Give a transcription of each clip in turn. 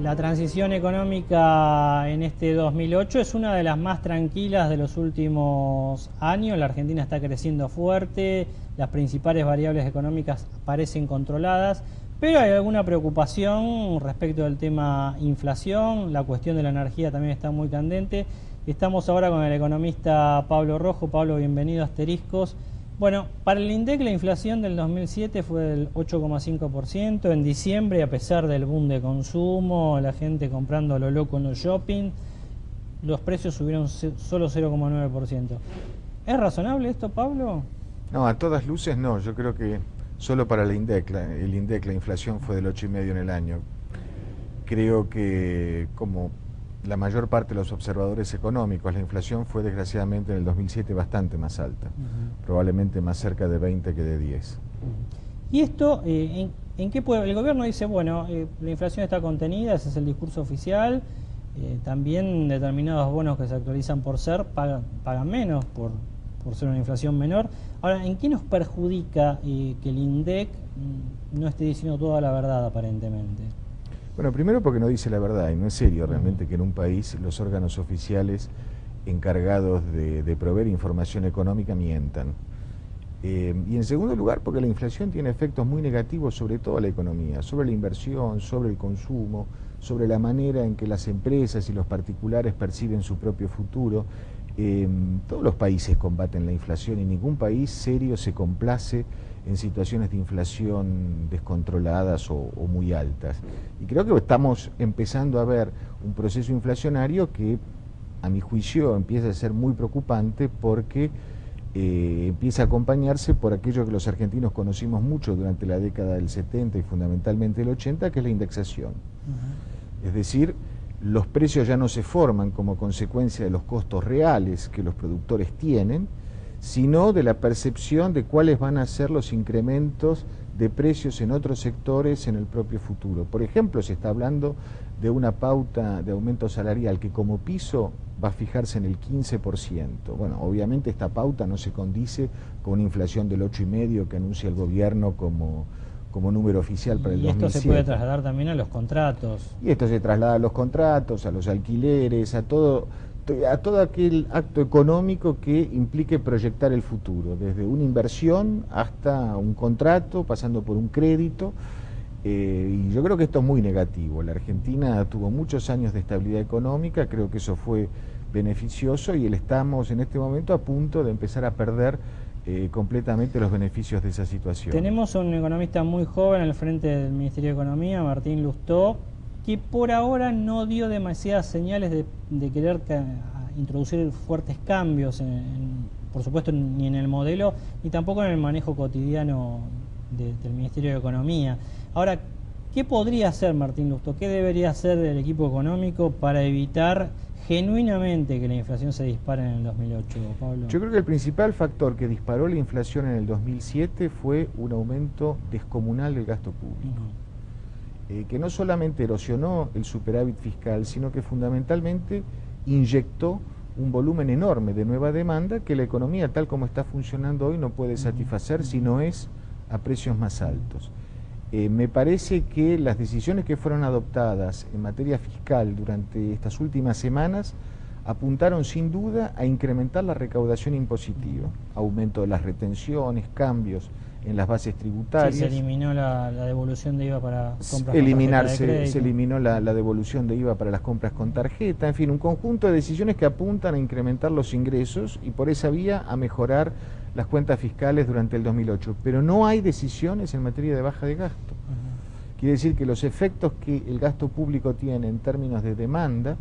La transición económica en este 2008 es una de las más tranquilas de los últimos años. La Argentina está creciendo fuerte, las principales variables económicas parecen controladas, pero hay alguna preocupación respecto del tema inflación. La cuestión de la energía también está muy candente. Estamos ahora con el economista Pablo Rojo. Pablo, bienvenido a Asteriscos. Bueno, para el INDEC la inflación del 2007 fue del 8,5%. En diciembre, a pesar del boom de consumo, la gente comprando a lo loco en los shopping, los precios subieron solo 0,9%. ¿Es razonable esto, Pablo? No, a todas luces no. Yo creo que solo para el INDEC la inflación fue del 8,5% en el año. Creo que, como la mayor parte de los observadores económicos, la inflación fue desgraciadamente en el 2007 bastante más alta, probablemente más cerca de 20 que de 10. ¿Y esto en qué puede? El gobierno dice, bueno, la inflación está contenida, ese es el discurso oficial, también determinados bonos que se actualizan por ser pagan menos por ser una inflación menor. Ahora, ¿en qué nos perjudica que el INDEC no esté diciendo toda la verdad aparentemente? Bueno, primero porque no dice la verdad, y no es serio realmente que en un país los órganos oficiales encargados de proveer información económica mientan. Y en segundo lugar porque la inflación tiene efectos muy negativos sobre toda la economía, sobre la inversión, sobre el consumo, sobre la manera en que las empresas y los particulares perciben su propio futuro. Todos los países combaten la inflación y ningún país serio se complace en situaciones de inflación descontroladas o muy altas. Y creo que estamos empezando a ver un proceso inflacionario que, a mi juicio, empieza a ser muy preocupante porque empieza a acompañarse por aquello que los argentinos conocimos mucho durante la década del 70 y fundamentalmente el 80, que es la indexación. Es decir, los precios ya no se forman como consecuencia de los costos reales que los productores tienen, sino de la percepción de cuáles van a ser los incrementos de precios en otros sectores en el propio futuro. Por ejemplo, se está hablando de una pauta de aumento salarial que como piso va a fijarse en el 15%. Bueno, obviamente esta pauta no se condice con una inflación del 8,5% que anuncia el gobierno como número oficial para el 2007. Y esto se puede trasladar también a los contratos. Y esto se traslada a los contratos, a los alquileres, a todo aquel acto económico que implique proyectar el futuro, desde una inversión hasta un contrato, pasando por un crédito, y yo creo que esto es muy negativo. La Argentina tuvo muchos años de estabilidad económica, creo que eso fue beneficioso y estamos en este momento a punto de empezar a perder completamente los beneficios de esa situación. Tenemos un economista muy joven al frente del Ministerio de Economía, Martín Lustó, que por ahora no dio demasiadas señales de querer introducir fuertes cambios, por supuesto, ni en el modelo, ni tampoco en el manejo cotidiano del Ministerio de Economía. Ahora, ¿qué podría hacer Martín Lustó? ¿Qué debería hacer el equipo económico para evitar genuinamente que la inflación se dispare en el 2008, Pablo? Yo creo que el principal factor que disparó la inflación en el 2007 fue un aumento descomunal del gasto público. Que no solamente erosionó el superávit fiscal, sino que fundamentalmente inyectó un volumen enorme de nueva demanda que la economía tal como está funcionando hoy no puede satisfacer si no es a precios más altos. Me parece que las decisiones que fueron adoptadas en materia fiscal durante estas últimas semanas apuntaron sin duda a incrementar la recaudación impositiva, aumento de las retenciones, cambios en las bases tributarias. Sí, se eliminó la devolución de IVA para compras con tarjeta de crédito. Se eliminó la devolución de IVA para las compras con tarjeta, en fin, un conjunto de decisiones que apuntan a incrementar los ingresos y por esa vía a mejorar las cuentas fiscales durante el 2008. Pero no hay decisiones en materia de baja de gasto. Quiere decir que los efectos que el gasto público tiene en términos de demanda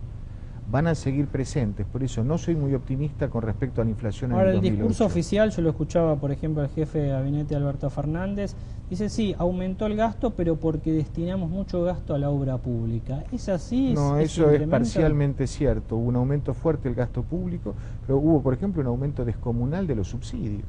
van a seguir presentes, por eso no soy muy optimista con respecto a la inflación en el 2008. Ahora, el discurso oficial, yo lo escuchaba, por ejemplo, al jefe de gabinete Alberto Fernández, dice, sí, aumentó el gasto, pero porque destinamos mucho gasto a la obra pública. ¿Es así? No, eso es parcialmente cierto. Hubo un aumento fuerte del gasto público, pero hubo, por ejemplo, un aumento descomunal de los subsidios.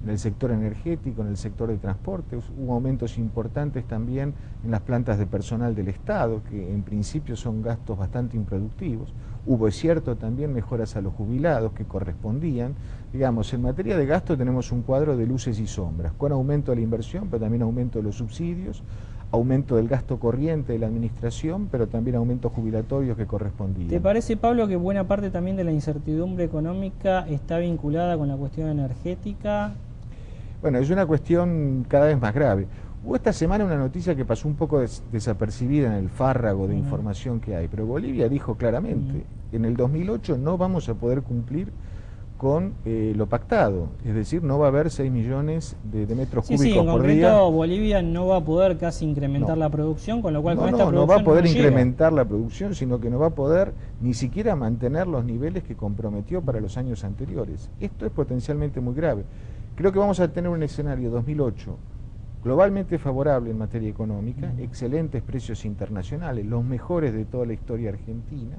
En el sector energético, en el sector de transporte, hubo aumentos importantes también en las plantas de personal del Estado, que en principio son gastos bastante improductivos. Hubo, es cierto, también mejoras a los jubilados que correspondían. Digamos, en materia de gasto tenemos un cuadro de luces y sombras, con aumento de la inversión, pero también aumento de los subsidios, aumento del gasto corriente de la administración, pero también aumentos jubilatorios que correspondían. ¿Te parece, Pablo, que buena parte también de la incertidumbre económica está vinculada con la cuestión energética? Bueno, es una cuestión cada vez más grave. Hubo esta semana una noticia que pasó un poco desapercibida en el fárrago de información que hay, pero Bolivia dijo claramente, en el 2008 no vamos a poder cumplir con lo pactado, es decir, no va a haber 6 millones de metros cúbicos en por concreto, día. Bolivia no va a poder casi incrementar la producción, con lo cual con esta producción no va a poder llega. incrementar la producción, sino que no va a poder ni siquiera mantener los niveles que comprometió para los años anteriores. Esto es potencialmente muy grave. Creo que vamos a tener un escenario 2008 globalmente favorable en materia económica, excelentes precios internacionales, los mejores de toda la historia argentina,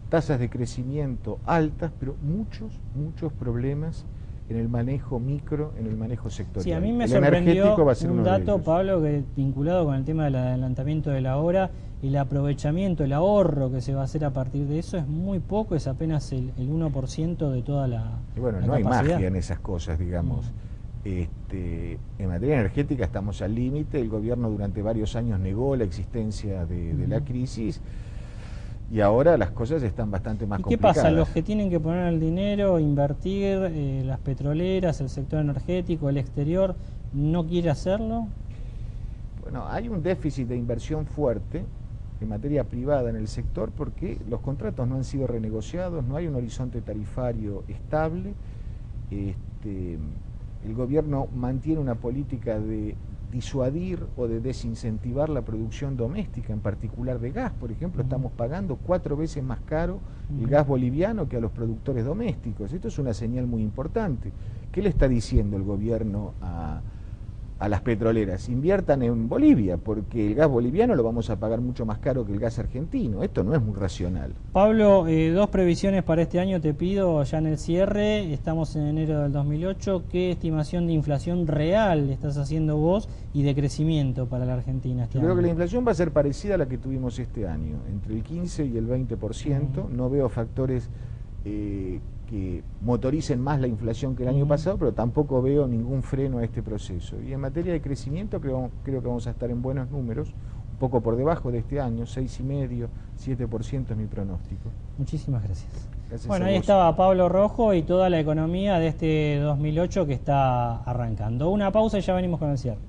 tasas de crecimiento altas, pero muchos problemas en el manejo micro, en el manejo sectorial. Sí, a mí me el sorprendió va a ser un dato, Pablo, que vinculado con el tema del adelantamiento de la hora, el aprovechamiento, el ahorro que se va a hacer a partir de eso es muy poco, es apenas el 1% de toda la y bueno, la no capacidad. hay magia en esas cosas, digamos. En materia energética estamos al límite, el gobierno durante varios años negó la existencia de la crisis y ahora las cosas están bastante más complicadas. ¿Qué pasa? Los que tienen que poner el dinero, invertir, las petroleras, el sector energético, el exterior, ¿no quiere hacerlo? Bueno, hay un déficit de inversión fuerte en materia privada en el sector porque los contratos no han sido renegociados, no hay un horizonte tarifario estable. El gobierno mantiene una política de disuadir o de desincentivar la producción doméstica, en particular de gas. Por ejemplo, estamos pagando 4 veces más caro el gas boliviano que a los productores domésticos. Esto es una señal muy importante. ¿Qué le está diciendo el gobierno a las petroleras? Inviertan en Bolivia, porque el gas boliviano lo vamos a pagar mucho más caro que el gas argentino. Esto no es muy racional. Pablo, 2 previsiones para este año te pido ya en el cierre. Estamos en enero del 2008. ¿Qué estimación de inflación real estás haciendo vos y de crecimiento para la Argentina este año? Yo creo que la inflación va a ser parecida a la que tuvimos este año, entre el 15 y el 20%. No veo factores que motoricen más la inflación que el año pasado, pero tampoco veo ningún freno a este proceso. Y en materia de crecimiento creo que vamos a estar en buenos números, un poco por debajo de este año, 6,5%, 7% es mi pronóstico. Muchísimas gracias. Bueno, ahí estaba Pablo Rojo y toda la economía de este 2008 que está arrancando. Una pausa y ya venimos con el cierre.